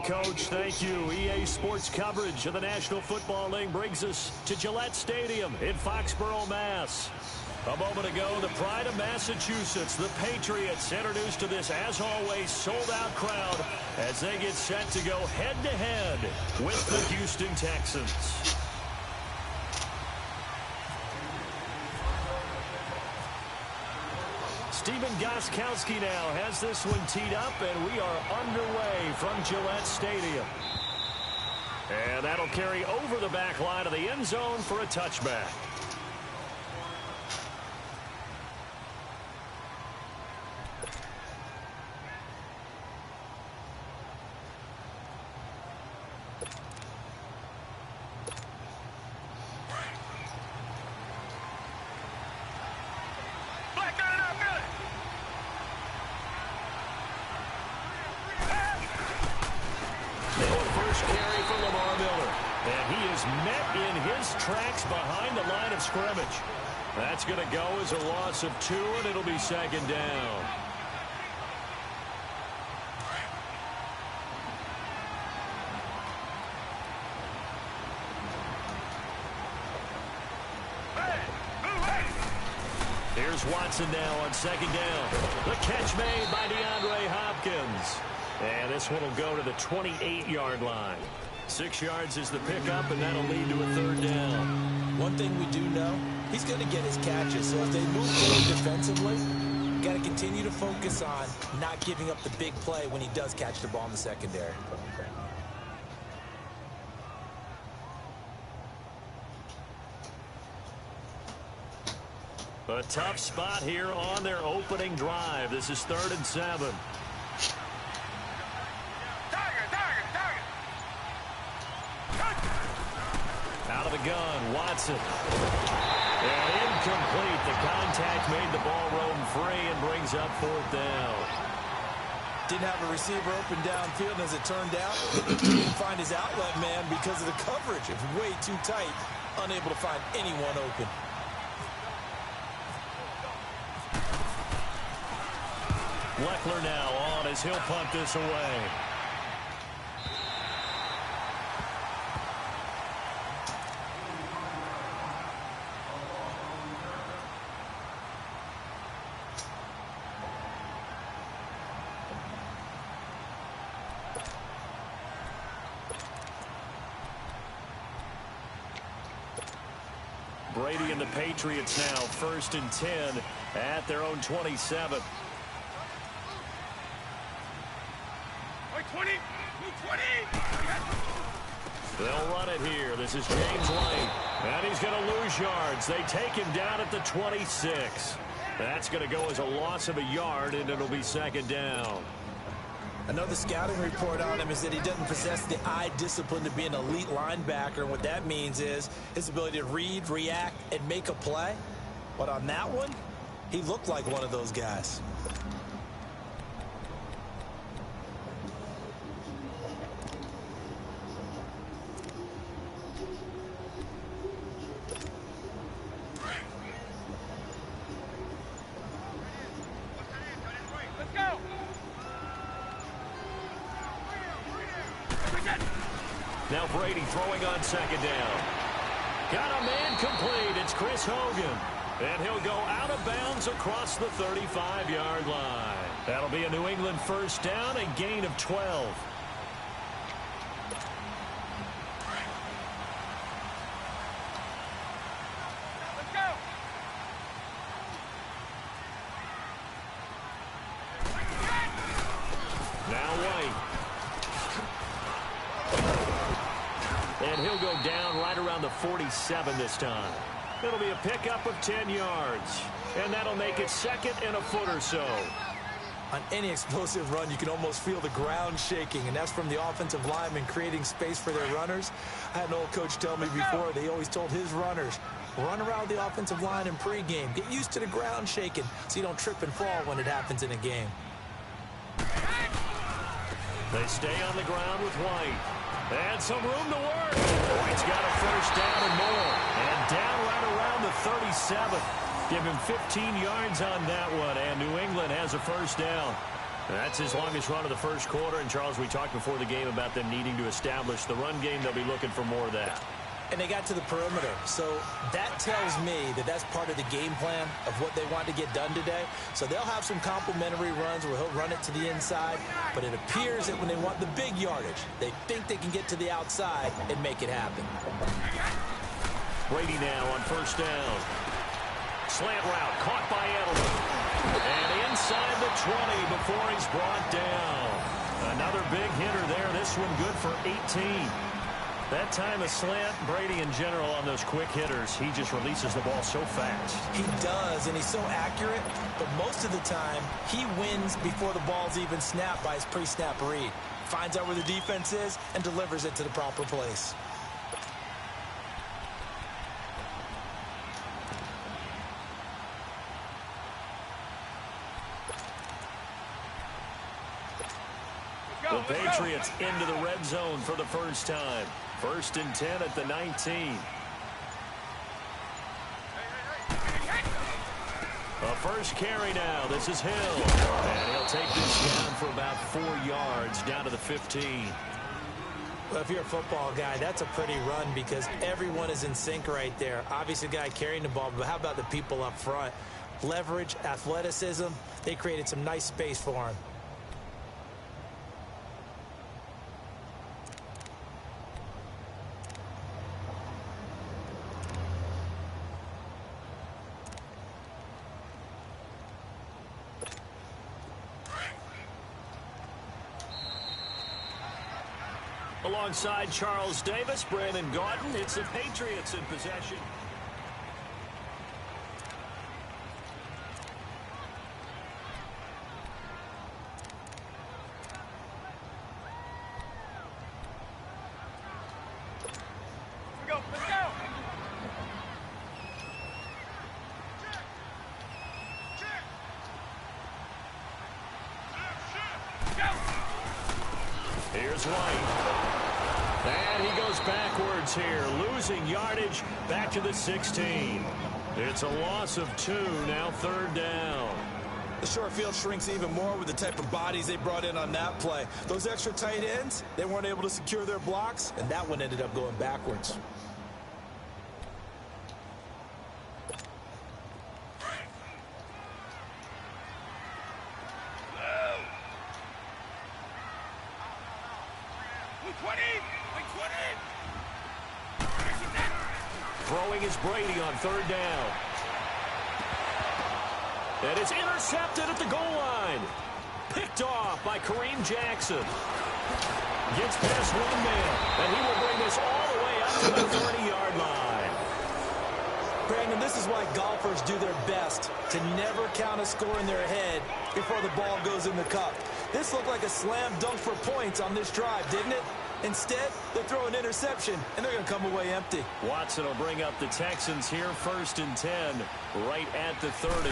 Coach. Thank you. EA Sports coverage of the National Football League brings us to Gillette Stadium in Foxborough, Mass. A moment ago, the pride of Massachusetts, the Patriots, introduced to this, as always, sold-out crowd as they get set to go head-to-head with the Houston Texans. Steven Gostkowski now has this one teed up, and we are underway from Gillette Stadium. And that'll carry over the back line of the end zone for a touchback. Scrimmage. That's going to go as a loss of 2, and it'll be second down. Here's Watson now on second down. The catch made by DeAndre Hopkins. And this one will go to the 28-yard line. 6 yards is the pickup, and that'll lead to a third down. One thing we do know, he's going to get his catches. So if they move forward defensively, got to continue to focus on not giving up the big play when he does catch the ball in the secondary. A tough spot here on their opening drive. This is 3rd and 7. Out of the gun, Watson. And incomplete. The contact made the ball roam free and brings up 4th down. Didn't have a receiver open downfield, and as it turned out, he didn't find his outlet man because of the coverage. It was way too tight, unable to find anyone open. Leckler now on as he'll punt this away. Brady and the Patriots now 1st and 10 at their own 27. 20. They'll run it here. This is James White. And he's going to lose yards. They take him down at the 26. That's going to go as a loss of a yard, and it'll be second down. Another scouting report on him is that he doesn't possess the eye discipline to be an elite linebacker. And what that means is his ability to read, react, and make a play. But on that one, he looked like one of those guys. Now Brady throwing on second down. Got a man complete. It's Chris Hogan. And he'll go out of bounds across the 35-yard line. That'll be a New England first down, a gain of 12. Let's go. Now White. And he'll go down right around the 47 this time. It'll be a pickup of 10 yards. And that'll make it 2nd and a foot or so. On any explosive run, you can almost feel the ground shaking, and that's from the offensive linemen creating space for their runners. I had an old coach tell me before, they always told his runners, run around the offensive line in pregame. Get used to the ground shaking so you don't trip and fall when it happens in a game. They stay on the ground with White. And some room to work. White's got a first down and more. And down right around the 37. Give him 15 yards on that one, and New England has a first down. That's his longest run of the first quarter. And, Charles, we talked before the game about them needing to establish the run game. They'll be looking for more of that. And they got to the perimeter. So that tells me that that's part of the game plan of what they want to get done today. So they'll have some complementary runs where he'll run it to the inside. But it appears that when they want the big yardage, they think they can get to the outside and make it happen. Brady now on first down. Slant route caught by Edelman. And inside the 20 before he's brought down. Another big hitter there. This one good for 18. That time a slant, Brady in general on those quick hitters, he just releases the ball so fast. He does, and he's so accurate, but most of the time he wins before the ball's even snapped by his pre-snap read. Finds out where the defense is and delivers it to the proper place. The Patriots into the red zone for the first time. 1st and 10 at the 19. A first carry now. This is Hill. And he'll take this down for about 4 yards down to the 15. Well, if you're a football guy, that's a pretty run because everyone is in sync right there. Obviously, the guy carrying the ball, but how about the people up front? Leverage, athleticism, they created some nice space for him. Alongside Charles Davis, Brandon Gaudin, it's the Patriots in possession. Let's go. Here's White. And he goes backwards here, losing yardage back to the 16. It's a loss of 2, now 3rd down. The short field shrinks even more with the type of bodies they brought in on that play. Those extra tight ends, they weren't able to secure their blocks, and that one ended up going backwards. Throwing is Brady on 3rd down. And it's intercepted at the goal line. Picked off by Kareem Jackson. Gets past one man, and he will bring this all the way up to the 30-yard line. Brandon, this is why golfers do their best to never count a score in their head before the ball goes in the cup. This looked like a slam dunk for points on this drive, didn't it? Instead, they throw an interception, and they're going to come away empty. Watson will bring up the Texans here, 1st and 10, right at the 30.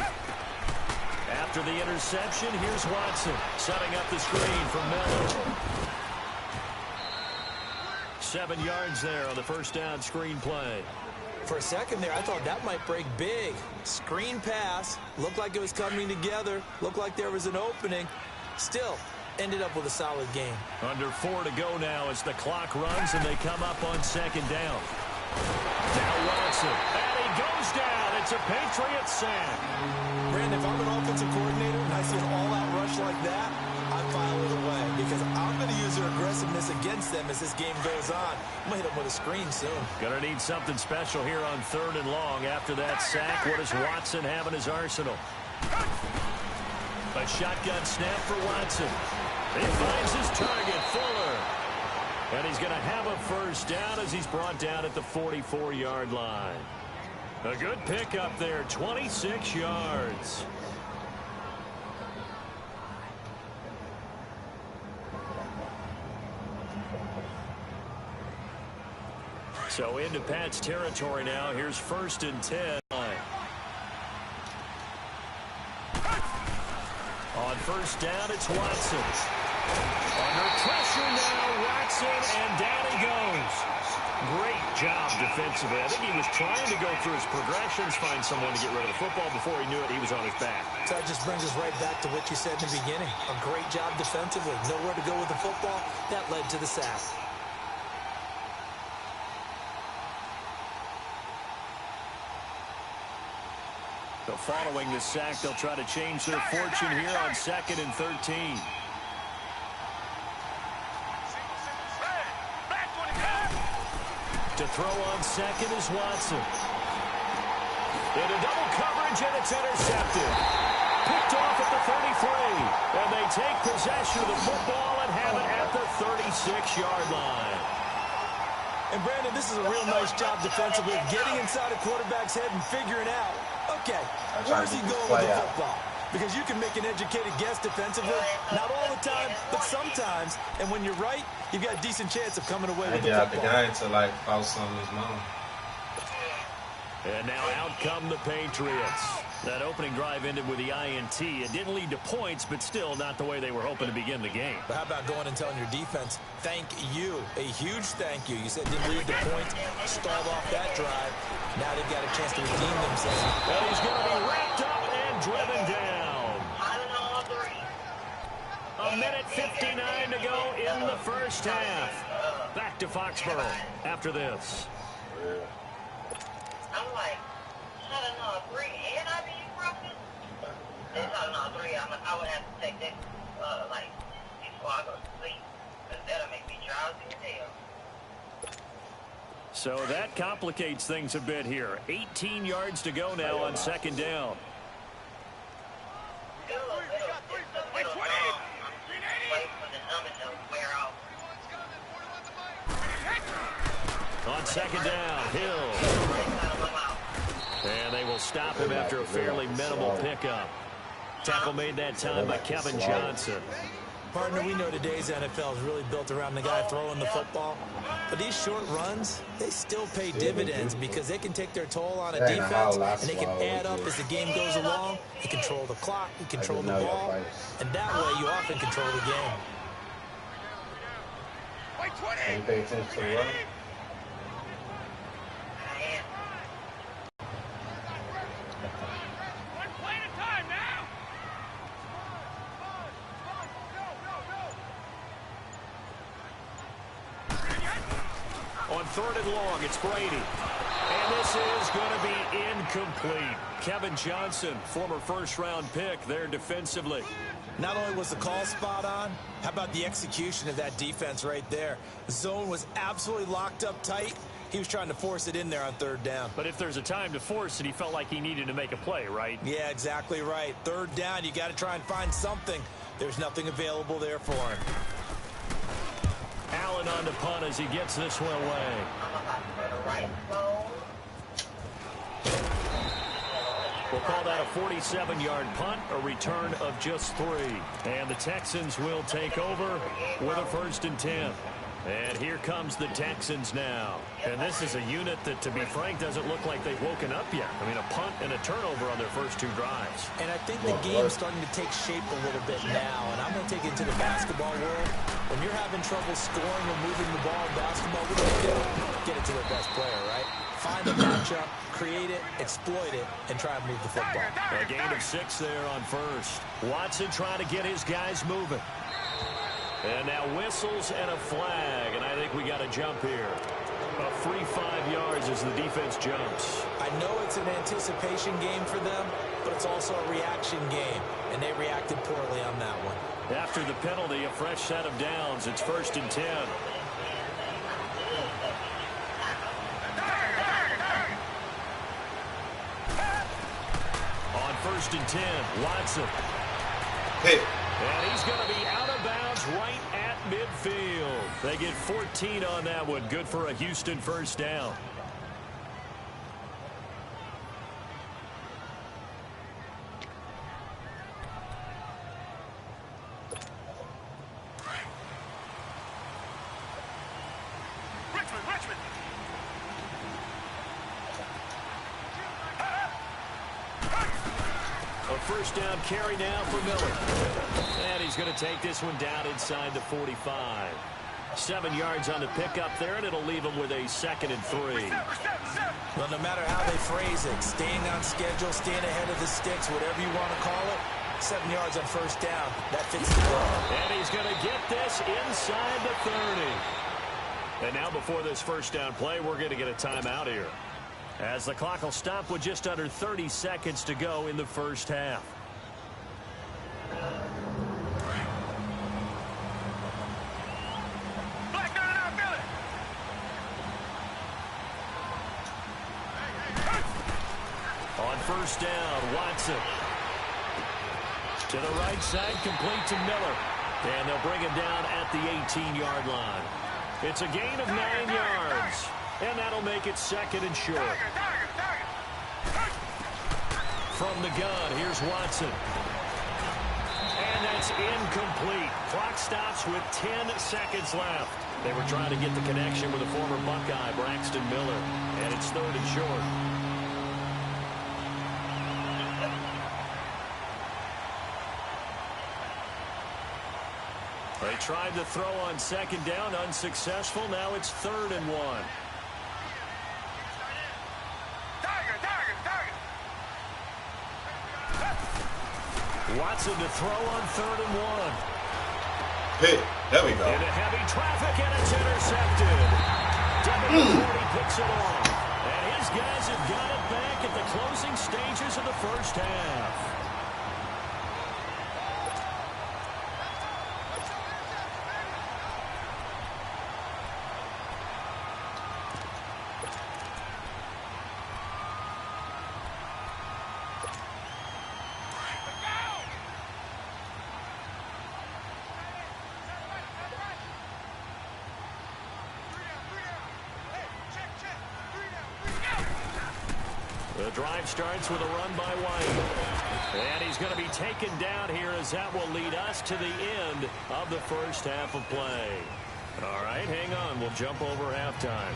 After the interception, here's Watson, setting up the screen for Miller. 7 yards there on the first down screen play. For a second there, I thought that might break big. Screen pass, looked like it was coming together, looked like there was an opening. Still, ended up with a solid game. Under 4 to go now as the clock runs and they come up on 2nd down. Now Watson, and he goes down. It's a Patriot sack. Brandon, if I'm an offensive coordinator and I see an all-out rush like that, I file it away because I'm going to use their aggressiveness against them as this game goes on. I'm going to hit them with a screen soon. Going to need something special here on 3rd and long. After that sack, what does Watson have in his arsenal? A shotgun snap for Watson. He finds his target, Fuller. And he's going to have a first down as he's brought down at the 44-yard line. A good pickup there, 26 yards. So into Pat's territory now. Here's 1st and 10. On first down, it's Watson. Under pressure now, Watson, and down he goes. Great job defensively. I think he was trying to go through his progressions, find someone to get rid of the football. Before he knew it, he was on his back. So that just brings us right back to what you said in the beginning. A great job defensively. Nowhere to go with the football. That led to the sack. So following the sack, they'll try to change their fortune here on 2nd and 13. To throw on 2nd is Watson. Into double coverage, and it's intercepted. Picked off at the 33. And they take possession of the football and have it at the 36-yard line. And, Brandon, this is a real nice job defensively, getting inside a quarterback's head and figuring out, okay, where's he going with the football? Because you can make an educated guess defensively, not all the time, but sometimes. And when you're right, you've got a decent chance of coming away with the football. The guy to, like, bounce on his mom. And now out come the Patriots. That opening drive ended with the INT. It didn't lead to points, but still not the way they were hoping to begin the game. But how about going and telling your defense, thank you, a huge thank you. You said didn't lead to points, stalled off that drive. Now they've got a chance to redeem themselves. And he's going to be wrapped up and driven down. A minute 59 to go in the first half. Back to Foxborough after this. I'm like, I don't know, 3 and I being broken? I don't know, 3, I would have to take that, like, before I go to sleep. Because that'll make me drowsy as hell. So that complicates things a bit here. 18 yards to go now on 2nd down. On 2nd down, Hill. And they will stop him after a fairly minimal pickup. Tackle made that time by Kevin Johnson. Partner, we know today's NFL is really built around the guy throwing the football. But these short runs, they still pay dividends because they can take their toll on a defense, and they can add up as the game goes along. You control the clock, you control the ball, and that way you often control the game. Can you pay attention to the run? On 3rd and long, it's Brady. And this is going to be incomplete. Kevin Johnson, former first-round pick there defensively. Not only was the call spot on, how about the execution of that defense right there? The zone was absolutely locked up tight. He was trying to force it in there on 3rd down. But if there's a time to force it, he felt like he needed to make a play, right? Yeah, exactly right. 3rd down, you got to try and find something. There's nothing available there for him. Allen on the punt as he gets this one away. We'll call that a 47-yard punt, a return of just 3. And the Texans will take over with a 1st and 10. And here comes the Texans now. And this is a unit that, to be frank, doesn't look like they've woken up yet. I mean, a punt and a turnover on their first 2 drives. And I think the game's starting to take shape a little bit now. And I'm going to take it to the basketball world. When you're having trouble scoring or moving the ball in basketball, what do you do? Get it to their best player, right? Find the matchup, create it, exploit it, and try and move the football. A gain of 6 there on 1st. Watson trying to get his guys moving. And now whistles and a flag, and I think we got a jump here. A free 5 yards as the defense jumps. I know it's an anticipation game for them, but it's also a reaction game, and they reacted poorly on that one. After the penalty, a fresh set of downs. It's 1st and 10. On 1st and 10, Watson. Hey. And he's going to be out of bounds right at midfield. They get 14 on that one. Good for a Houston 1st down. A first down carry now for Miller. And he's going to take this one down inside the 45. 7 yards on the pickup there, and it'll leave him with a 2nd and 3. Well, no matter how they phrase it, staying on schedule, staying ahead of the sticks, whatever you want to call it, 7 yards on first down. That fits the bill. And he's going to get this inside the 30. And now before this first down play, we're going to get a timeout here, as the clock will stop with just under 30 seconds to go in the first half. On first down, Watson. To the right side, complete to Miller. And they'll bring him down at the 18-yard line. It's a gain of 9 yards. And that'll make it 2nd and short. From the gun, here's Watson. And that's incomplete. Clock stops with 10 seconds left. They were trying to get the connection with the former Buckeye, Braxton Miller. And it's 3rd and short. They tried to throw on 2nd down, unsuccessful. Now it's 3rd and 1. Watson to throw on 3rd and 1. Hey, there we go. Into heavy traffic, and it's intercepted. Devin picks it off. And his guys have got it back at the closing stages of the first half. The drive starts with a run by White. And he's going to be taken down here, as that will lead us to the end of the first half of play. All right, hang on. We'll jump over halftime.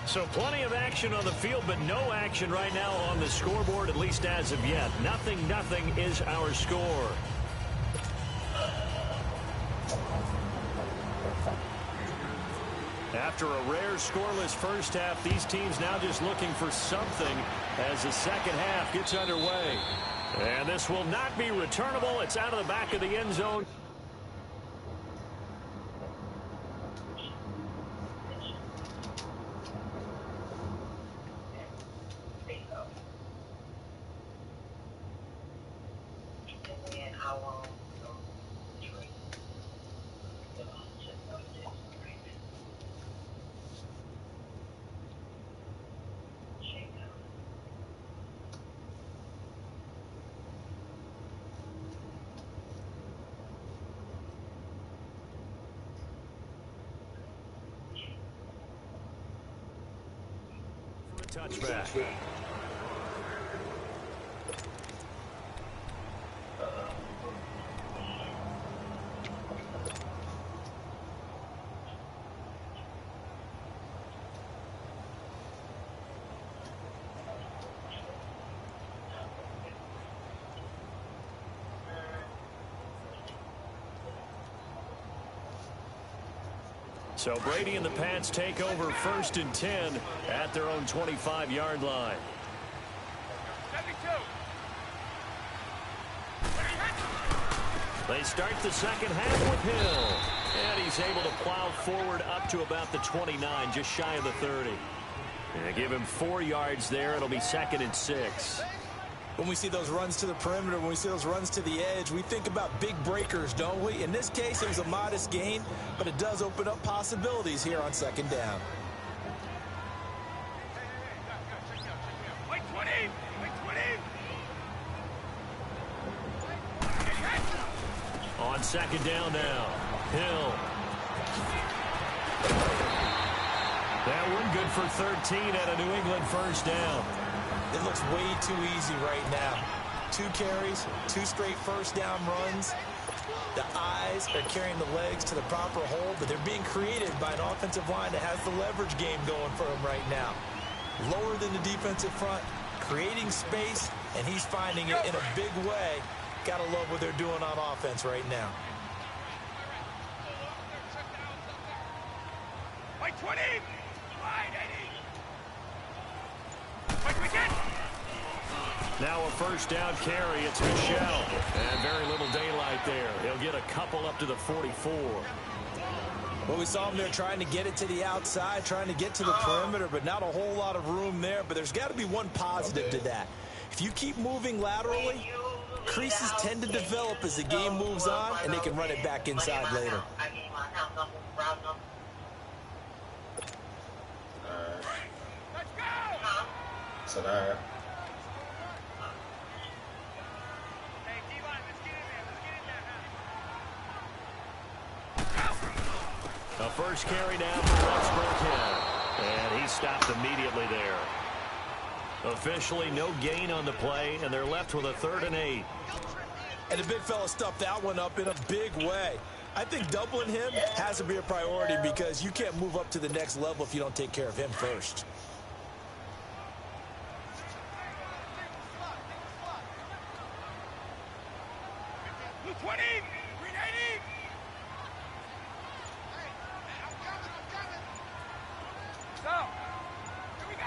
So plenty of action on the field, but no action right now on the scoreboard, at least as of yet. 0-0 is our score. After a rare scoreless first half, these teams now just looking for something as the second half gets underway. And this will not be returnable. It's out of the back of the end zone. Touchback. So Brady and the Pats take over 1st and 10 at their own 25-yard line. They start the second half with Hill. And he's able to plow forward up to about the 29, just shy of the 30. And give him 4 yards there. It'll be 2nd and 6. When we see those runs to the perimeter, when we see those runs to the edge, we think about big breakers, don't we? In this case, it was a modest gain, but it does open up possibilities here on 2nd down. On 2nd down now, Hill. That one good for 13 at a New England first down. It looks way too easy right now. 2 carries, 2 straight first down runs. The eyes are carrying the legs to the proper hole, but they're being created by an offensive line that has the leverage game going for them right now. Lower than the defensive front, creating space, and he's finding it in a big way. Gotta love what they're doing on offense right now. Wait, 20! Wide, 80! Wait, we get! Now a first down carry. It's Michel. And very little daylight there. He'll get a couple up to the 44. Well, we saw him there trying to get it to the outside, trying to get to the perimeter, but not a whole lot of room there. But there's got to be one positive to that. If you keep moving laterally, creases tend to develop as the game moves on, and they can run it back inside later. Let's go! So that. Hey, D-line, let's get in there. Let's get in there now. A first carry down for Rex Burkhead. And he stopped immediately there. Officially no gain on the play, and they're left with a 3rd and 8. And the big fella stuffed that one up in a big way. I think doubling him has to be a priority because you can't move up to the next level if you don't take care of him first. Blue 20! Green 80! So, here we go!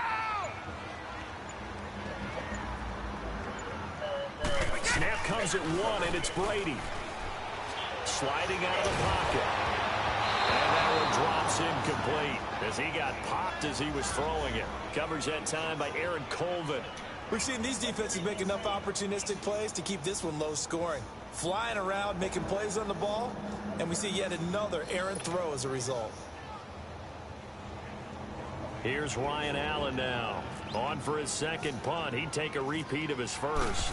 Snap comes at 1, and it's Brady. Sliding out of the pocket. And that one drops incomplete as he got popped as he was throwing it. Covers that time by Aaron Colvin. We've seen these defenses make enough opportunistic plays to keep this one low scoring. Flying around, making plays on the ball, and we see yet another errant throw as a result. Here's Ryan Allen now. On for his second punt. He'd take a repeat of his first.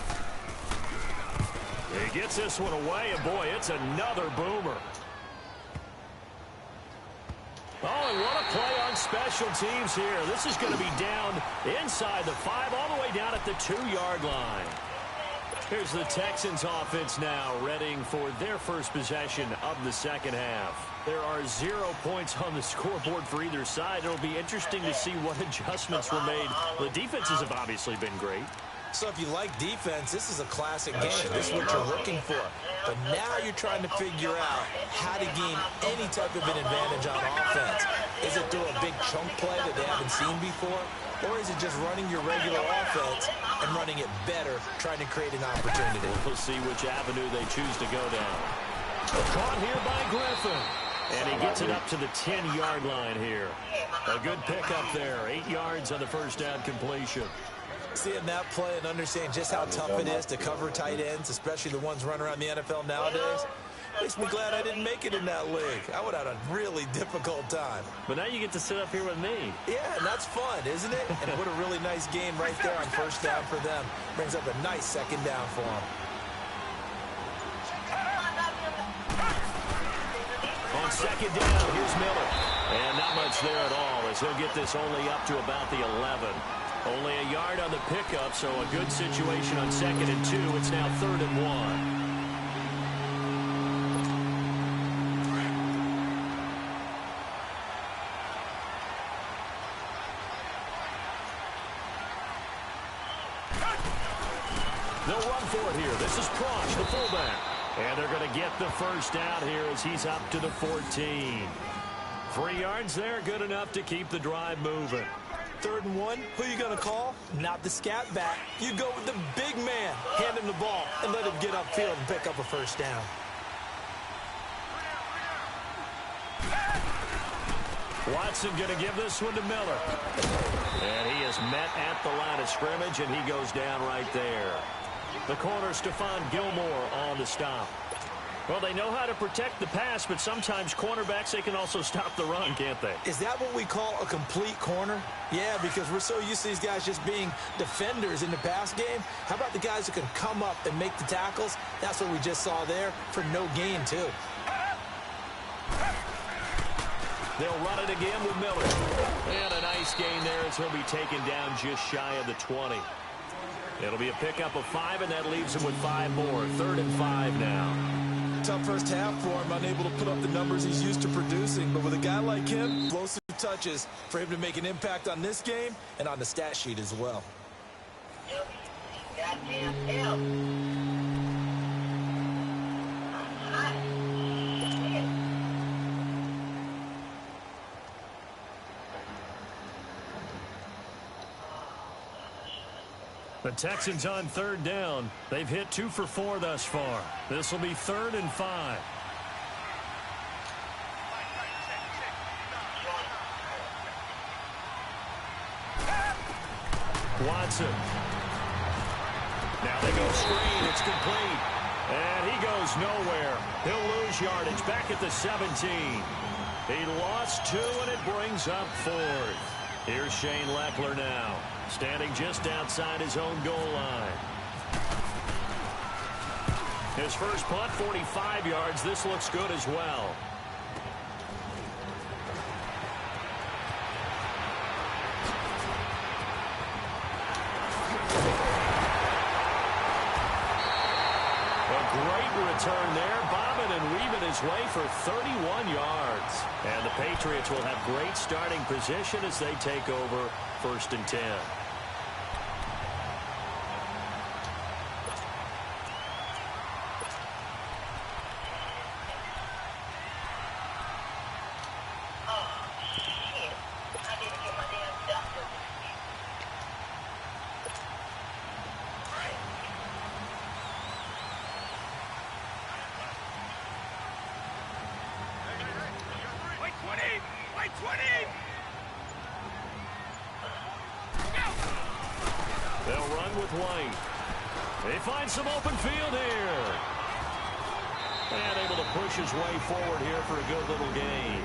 He gets this one away, and boy, it's another boomer. Oh, and what a play on special teams here. This is going to be down inside the 5, all the way down at the 2-yard line. Here's the Texans offense now, readying for their first possession of the second half. There are 0 points on the scoreboard for either side. It'll be interesting to see what adjustments were made. The defenses have obviously been great. So if you like defense, this is a classic game. This is what you're looking for. But now you're trying to figure out how to gain any type of an advantage on offense. Is it through a big chunk play that they haven't seen before? Or is it just running your regular offense and running it better, trying to create an opportunity? We'll see which avenue they choose to go down. Caught here by Griffin. And he gets it up to the 10-yard line here. A good pickup there. 8 yards on the first down completion. Seeing that play and understanding just how tough it is to cover tight ends, especially the ones running around the NFL nowadays, makes me glad I didn't make it in that league. I would have had a really difficult time. But now you get to sit up here with me. Yeah, and that's fun, isn't it? And what a really nice game right there on first down for them. Brings up a nice second down for them. On second down, here's Miller. And not much there at all as he'll get this only up to about the 11. Only a yard on the pickup, so a good situation on 2nd and 2. It's now 3rd and 1. They'll run for it here. This is Prosh, the fullback. And they're going to get the first down here as he's up to the 14. 3 yards there, good enough to keep the drive moving. 3rd and 1, who are you going to call? Not the scat back. You go with the big man. Hand him the ball and let him get upfield and pick up a first down. Watson going to give this one to Miller. And he is met at the line of scrimmage, and he goes down right there. The corner, Stephon Gilmore, on the stop. Well, they know how to protect the pass, but sometimes cornerbacks, they can also stop the run, can't they? Is that what we call a complete corner? Yeah, because we're so used to these guys just being defenders in the pass game. How about the guys who can come up and make the tackles? That's what we just saw there for no gain, too. They'll run it again with Miller. And a nice gain there as he'll be taken down just shy of the 20. It'll be a pickup of 5, and that leaves him with 5 more. 3rd and 5 now. Tough first half for him, unable to put up the numbers he's used to producing. But with a guy like him, explosive touches for him to make an impact on this game and on the stat sheet as well. goddamn hell. I'm hot. Shit. The Texans on third down. They've hit 2 for 4 thus far. This will be 3rd and 5. Watson. Now they go screen. It's complete. And he goes nowhere. He'll lose yardage back at the 17. He lost 2, and it brings up 4th. Here's Shane Leckler now, standing just outside his own goal line. His first punt, 45 yards. This looks good as well. Return there, bobbing and weaving his way for 31 yards. And the Patriots will have great starting position as they take over 1st and 10. They'll run with White. They find some open field here. And able to push his way forward here for a good little gain.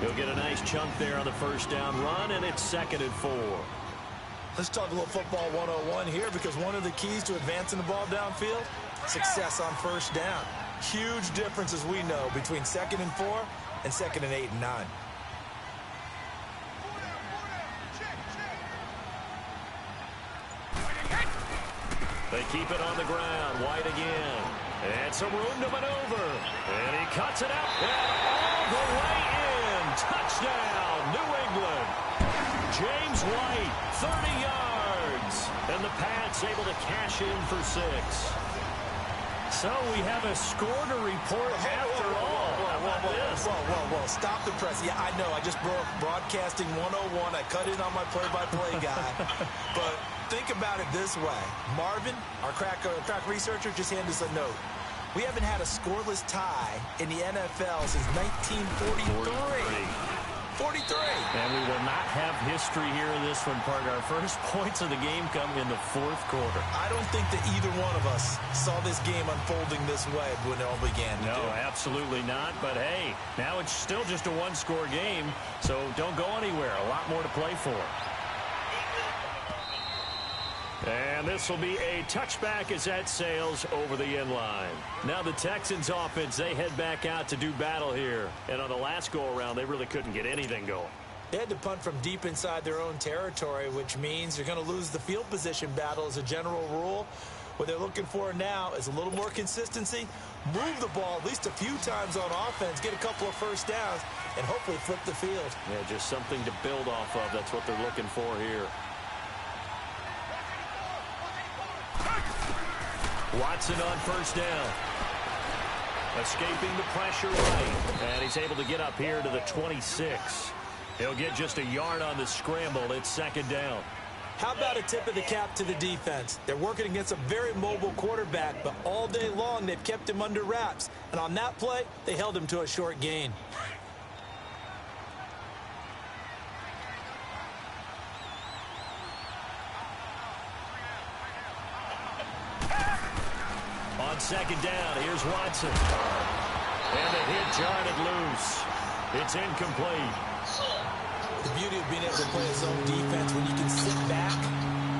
He'll get a nice chunk there on the first down run, and it's 2nd and 4. Let's talk a little football 101 here, because one of the keys to advancing the ball downfield, success on first down. Huge difference, as we know, between 2nd and 4 and 2nd and 8 and 9. They keep it on the ground. White again. And some room to maneuver. And he cuts it out. And all the way in. Touchdown, New England. James White, 30 yards. And the Pats able to cash in for 6. So we have a score to report after all. Whoa. Stop the press. Yeah, I know. I just broke broadcasting 101. I cut in on my play-by-play guy. But think about it this way. Marvin, our crack researcher, just handed us a note. We haven't had a scoreless tie in the NFL since 1943. 43. And we will not have history here in this one, partner. Our first points of the game come in the 4th quarter. I don't think that either one of us saw this game unfolding this way when it all began. No, absolutely not. But, hey, now it's still just a one-score game, so don't go anywhere. A lot more to play for. And this will be a touchback as that sails over the end line. Now the Texans offense, they head back out to do battle here. And on the last go-around, they really couldn't get anything going. They had to punt from deep inside their own territory, which means you're going to lose the field position battle as a general rule. What they're looking for now is a little more consistency, move the ball at least a few times on offense, get a couple of first downs, and hopefully flip the field. Yeah, just something to build off of. That's what they're looking for here. Watson on first down. Escaping the pressure right. And he's able to get up here to the 26. He'll get just a yard on the scramble. It's 2nd down. How about a tip of the cap to the defense? They're working against a very mobile quarterback, but all day long they've kept him under wraps. And on that play, they held him to a short gain. On 2nd down, here's Watson. And the hit jarred it loose. It's incomplete. The beauty of being able to play a zone defense when you can sit back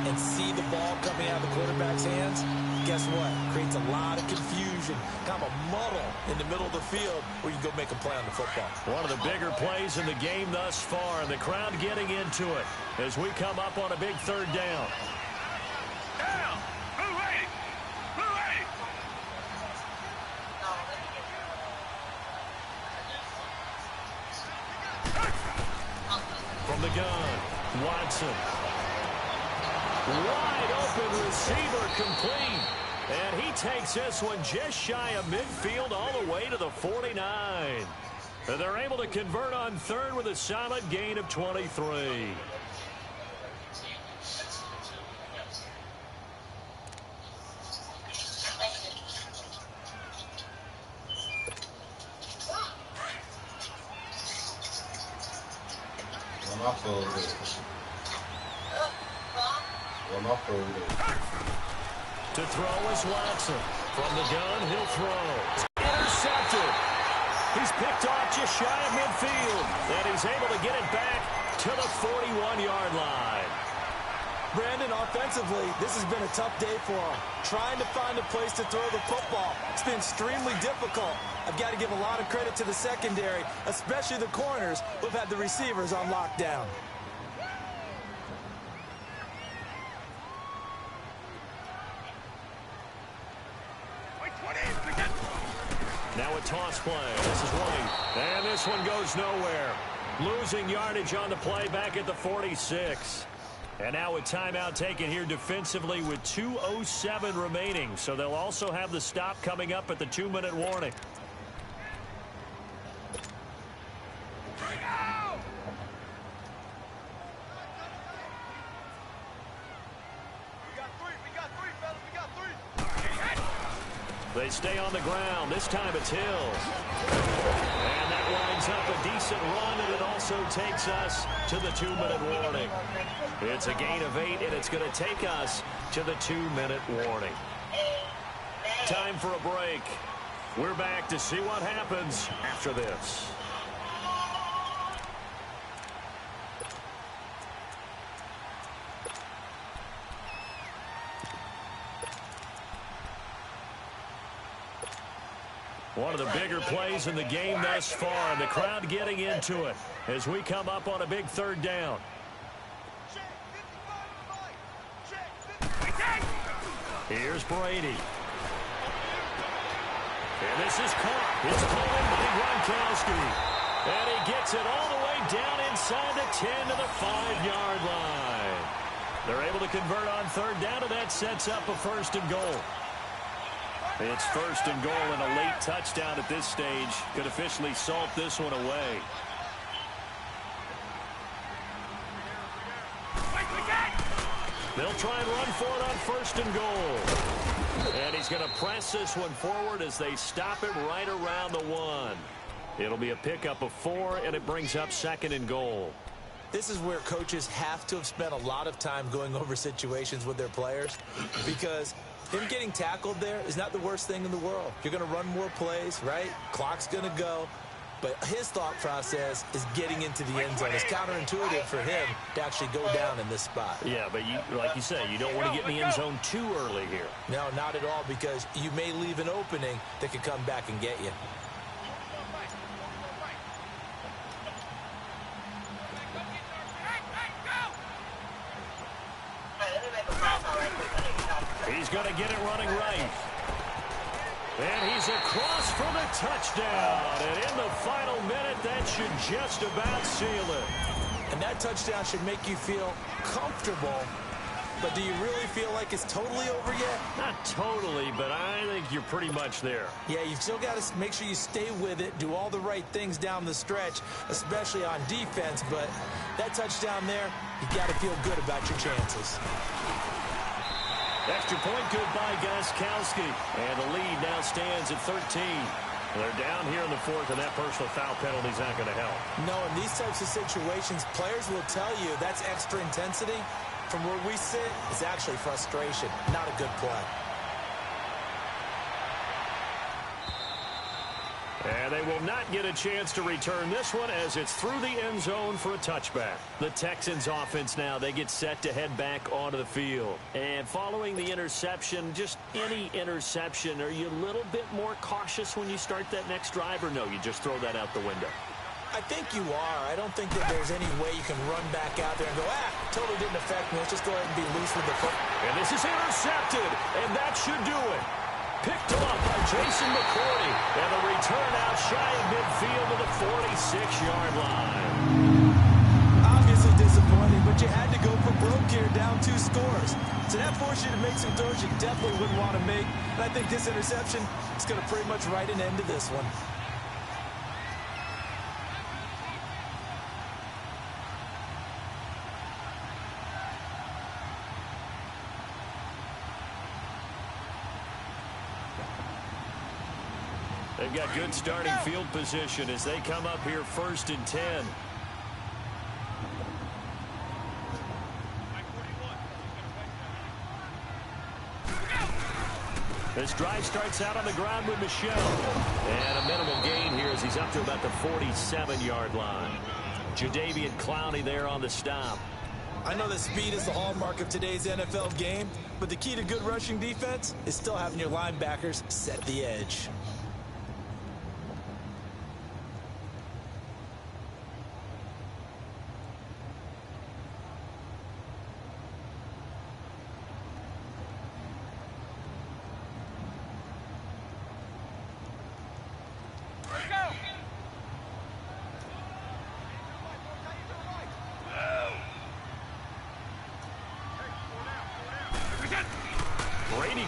and see the ball coming out of the quarterback's hands, guess what? Creates a lot of confusion, kind of a muddle in the middle of the field where you can go make a play on the football. One of the bigger plays in the game thus far, and the crowd getting into it as we come up on a big 3rd down. From the gun, Watson. Wide open receiver complete. And he takes this one just shy of midfield all the way to the 49. And they're able to convert on third with a solid gain of 23. To throw is Watson. From the gun, he'll throw. Intercepted. He's picked off just shy of midfield. And he's able to get it back to the 41-yard line. Brandon, offensively, this has been a tough day for him. Trying to find a place to throw the football. It's been extremely difficult. I've got to give a lot of credit to the secondary, especially the corners who've had the receivers on lockdown. Now a toss play. This is White. And this one goes nowhere. Losing yardage on the play back at the 46. And now a timeout taken here defensively with 2:07 remaining. So they'll also have the stop coming up at the 2-minute warning. They stay on the ground. This time it's Hill. And that lines up a decent run, and it also takes us to the 2-minute warning. It's a gain of 8, and it's going to take us to the 2-minute warning. Time for a break. We're back to see what happens after this. One of the bigger plays in the game thus far, and the crowd getting into it as we come up on a big third down. Here's Brady. And this is caught. It's caught in by Gronkowski. And he gets it all the way down inside the 10 to the 5-yard line. They're able to convert on third down, and that sets up a 1st and goal. It's 1st and goal, and a late touchdown at this stage could officially salt this one away. They'll try and run for it on 1st and goal. And he's going to press this one forward as they stop it right around the 1. It'll be a pickup of 4, and it brings up 2nd and goal. This is where coaches have to have spent a lot of time going over situations with their players, because him getting tackled there is not the worst thing in the world. You're going to run more plays, right? Clock's going to go. But his thought process is getting into the end zone. It's counterintuitive for him to actually go down in this spot. Yeah, but like you say, you don't want to get in the end zone too early here. No, not at all, because you may leave an opening that could come back and get you. He's going to get it running right. And he's across for the touchdown. And in the final minute, that should just about seal it. And that touchdown should make you feel comfortable. But do you really feel like it's totally over yet? Not totally, but I think you're pretty much there. Yeah, you've still got to make sure you stay with it, do all the right things down the stretch, especially on defense. But that touchdown there, you got to feel good about your chances. Extra point good by Gronkowski. And the lead now stands at 13. They're down here in the 4th, and that personal foul penalty is not going to help. No, in these types of situations, players will tell you that's extra intensity. From where we sit, it's actually frustration, not a good play. And they will not get a chance to return this one as it's through the end zone for a touchback. The Texans offense now, they get set to head back onto the field. And following the interception, just any interception, are you a little bit more cautious when you start that next drive, or no, you just throw that out the window? I think you are. I don't think that there's any way you can run back out there and go, totally didn't affect me. Let's just go ahead and be loose with the foot. And this is intercepted, and that should do it. Picked off by Jason McCourty, and the return out shy of midfield to the 46-yard line. Obviously disappointing, but you had to go for broke here, down 2 scores. So that forced you to make some throws you definitely wouldn't want to make. And I think this interception is going to pretty much write an end to this one. They've got good starting field position as they come up here 1st and 10. This drive starts out on the ground with Michelle. And a minimal gain here as he's up to about the 47-yard line. Jadeveon Clowney there on the stop. I know that speed is the hallmark of today's NFL game, but the key to good rushing defense is still having your linebackers set the edge.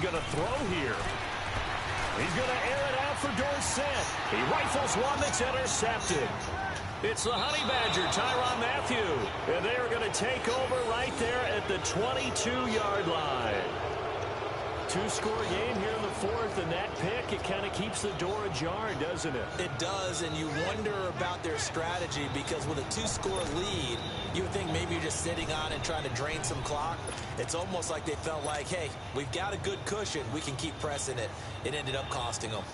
Going to throw here. He's going to air it out for Dorsett. He rifles one that's intercepted. It's the Honey Badger, Tyrann Mathieu. And they are going to take over right there at the 22-yard line. 2-score game here in the 4th, and that pick, it kind of keeps the door ajar, doesn't it? It does, and you wonder about their strategy because with a 2-score lead, you would think maybe you're just sitting on and trying to drain some clock. It's almost like they felt like, hey, we've got a good cushion. We can keep pressing it. It ended up costing them.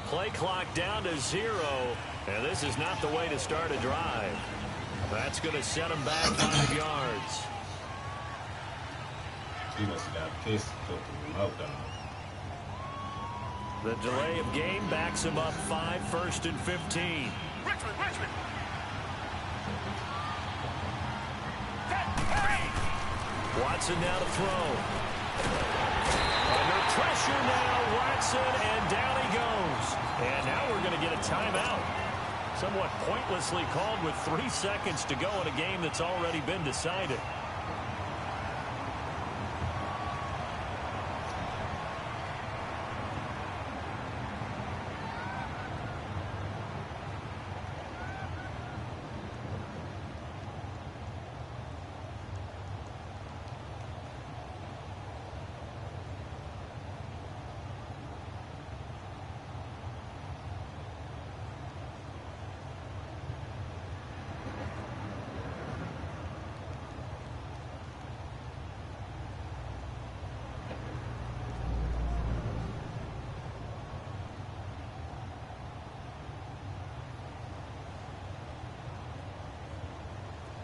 Play clock down to 0, and this is not the way to start a drive. That's going to set them back 5 yards. He must have got pissed to put him up, though. The delay of game backs him up 5, 1st and 15. Richmond. Watson now to throw. Under pressure now, Watson, and down he goes. And now we're going to get a timeout. Somewhat pointlessly called with 3 seconds to go in a game that's already been decided.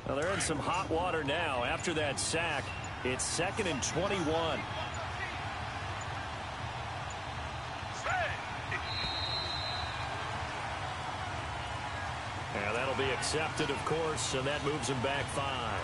Well, they're in some hot water now. After that sack, it's 2nd and 21. And that'll be accepted, of course, and that moves him back 5.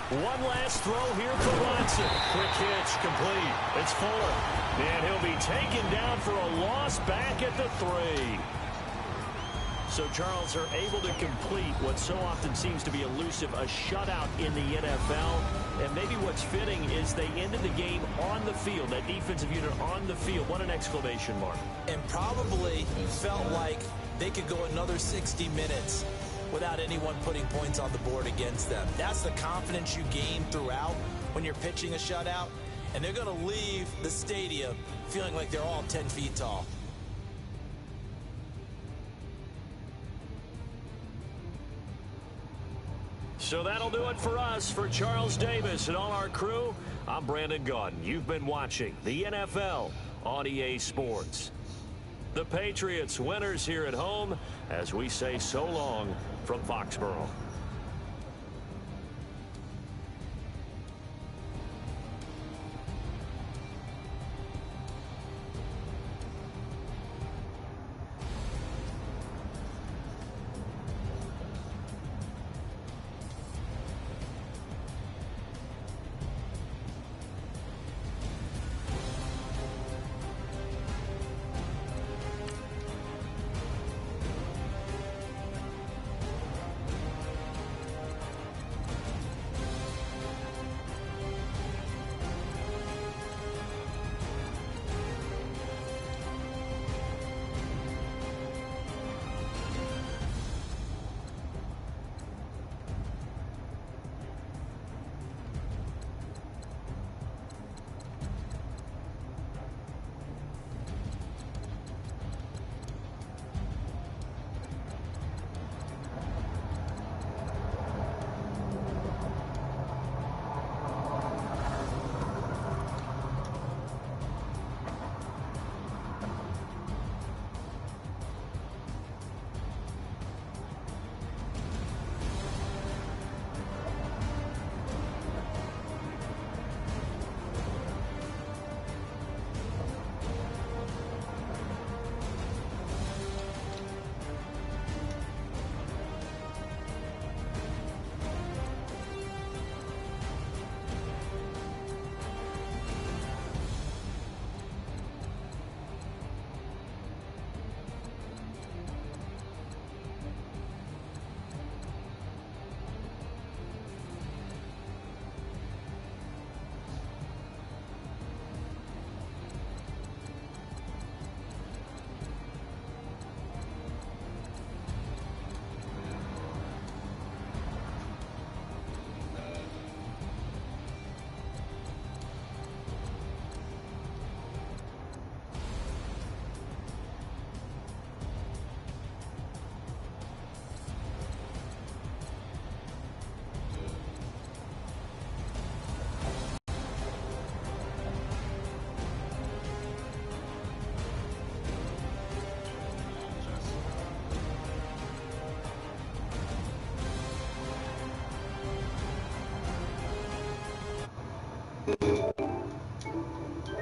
One last throw here for Watson. Quick hitch, complete. It's Fuller. And he'll be taken down for a loss back at the 3. So Charles are able to complete what so often seems to be elusive, a shutout in the NFL. And maybe what's fitting is they ended the game on the field, that defensive unit on the field. What an exclamation mark. And probably felt like they could go another 60 minutes without anyone putting points on the board against them. That's the confidence you gain throughout when you're pitching a shutout, and they're going to leave the stadium feeling like they're all 10 feet tall. So that'll do it for us. For Charles Davis and all our crew, I'm Brandon Gaudin. You've been watching the NFL on EA Sports. The Patriots winners here at home as we say so long from Foxborough.